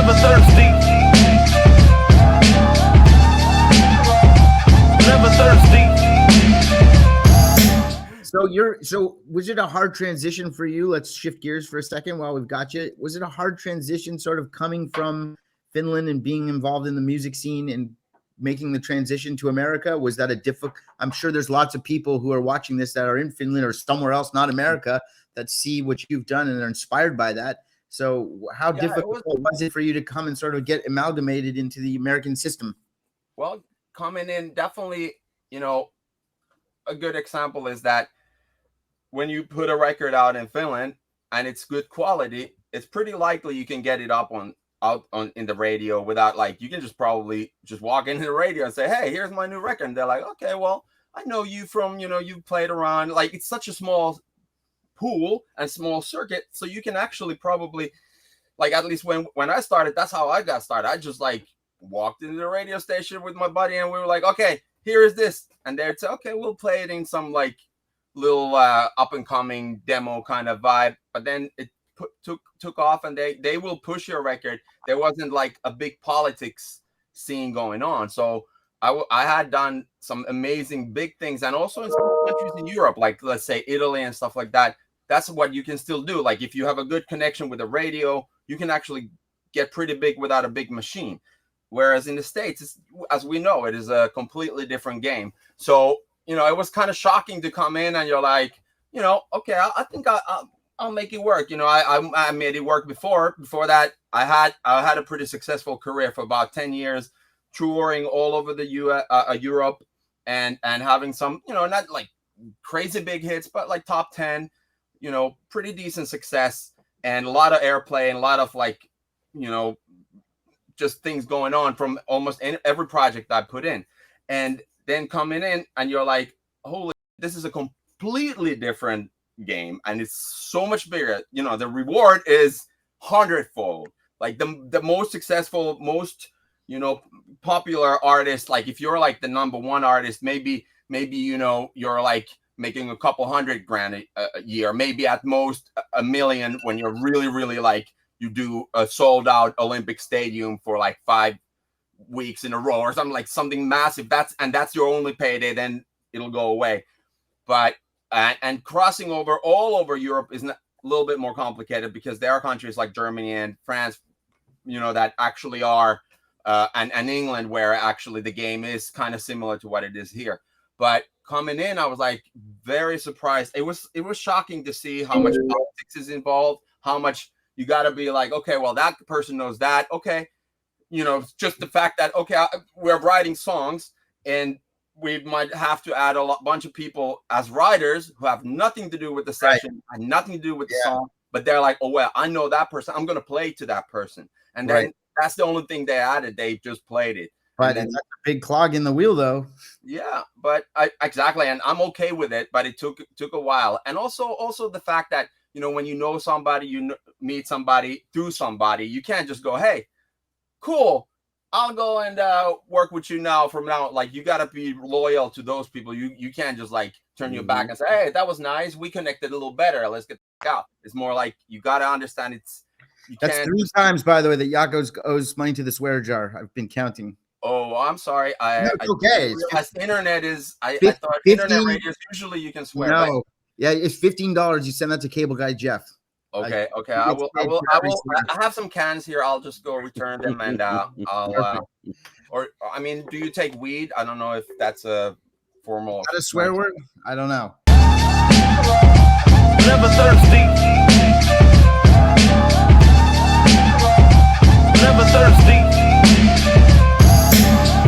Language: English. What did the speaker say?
Never thirsty. Never thirsty. So was it a hard transition for you? Let's shift gears for a second while we've got you. Was it a hard transition sort of coming from Finland and being involved in the music scene and making the transition to America? Was that a difficult? I'm sure there's lots of people who are watching this that are in Finland or somewhere else, not America, that see what you've done and are inspired by that. So how difficult was it for you to come and sort of get amalgamated into the American system? Well, coming in, definitely, you know, a good example is that when you put a record out in Finland and it's good quality, it's pretty likely you can get it out on in the radio without, like, you can just probably just walk into the radio and say, hey, here's my new record. And they're like, okay, well, I know you from, you know, you've played around. Like, it's such a small pool and small circuit, so you can actually probably, like, at least when I started, that's how I got started. I just like walked into the radio station with my buddy and we were like, okay, here is this, and they'd say, okay, we'll play it in some like little up and coming demo kind of vibe. But then it took off, and they will push your record. There wasn't like a big politics scene going on, so I had done some amazing big things, and also in some countries in Europe, like let's say Italy and stuff like that. That's what you can still do. Like, if you have a good connection with the radio, you can actually get pretty big without a big machine. Whereas in the States, as we know, it is a completely different game. So, you know, it was kind of shocking to come in and you're like, you know, okay, I think I'll make it work. You know, I made it work before. Before that, I had a pretty successful career for about 10 years, touring all over the Europe and having some, you know, not like crazy big hits, but like top 10. You know, pretty decent success and a lot of airplay and a lot of, like, you know, just things going on from almost every project I put in. And then coming in and you're like, holy, this is a completely different game and it's so much bigger. You know, the reward is 100-fold. Like the most successful, most, you know, popular artist, like if you're like the #1 artist, maybe, you know, you're like making a couple $100,000 a year, maybe at most $1 million when you're really like, you do a sold out Olympic stadium for like 5 weeks in a row or something, like something massive. That's your only payday, then it'll go away. But and crossing over all over Europe is a little bit more complicated because there are countries like Germany and France, you know, that actually are and England, where actually the game is kind of similar to what it is here. But coming in, I was like very surprised. It was shocking to see how much politics is involved, how much you got to be like, okay, well, that person knows that. Okay. You know, just the fact that, okay, we're writing songs and we might have to add bunch of people as writers who have nothing to do with the session and nothing to do with the song. But they're like, oh, well, I know that person. I'm going to play to that person. And then that's the only thing they added. They just played it. But it's a big clog in the wheel, though. Yeah, but exactly. And I'm okay with it. But it took a while. And also the fact that, you know, when you know somebody, you meet somebody through somebody, you can't just go, hey, cool, I'll go and work with you now from now. Like, you got to be loyal to those people. You can't just like turn your back and say, hey, that was nice. We connected a little better. Let's get out. It's more like you got to understand that's 3 times, by the way, that Jaakko owes money to the swear jar. I've been counting. Oh, I'm sorry. No, it's okay. Internet is. I thought 15, internet radio usually you can swear. No, right? Yeah, it's $15. You send that to cable guy Jeff. Okay. I will. I have some cans here. I'll just go return them, and I'll. Or I mean, do you take weed? I don't know if that's a formal. Is that a swear word? I don't know. Never thirsty.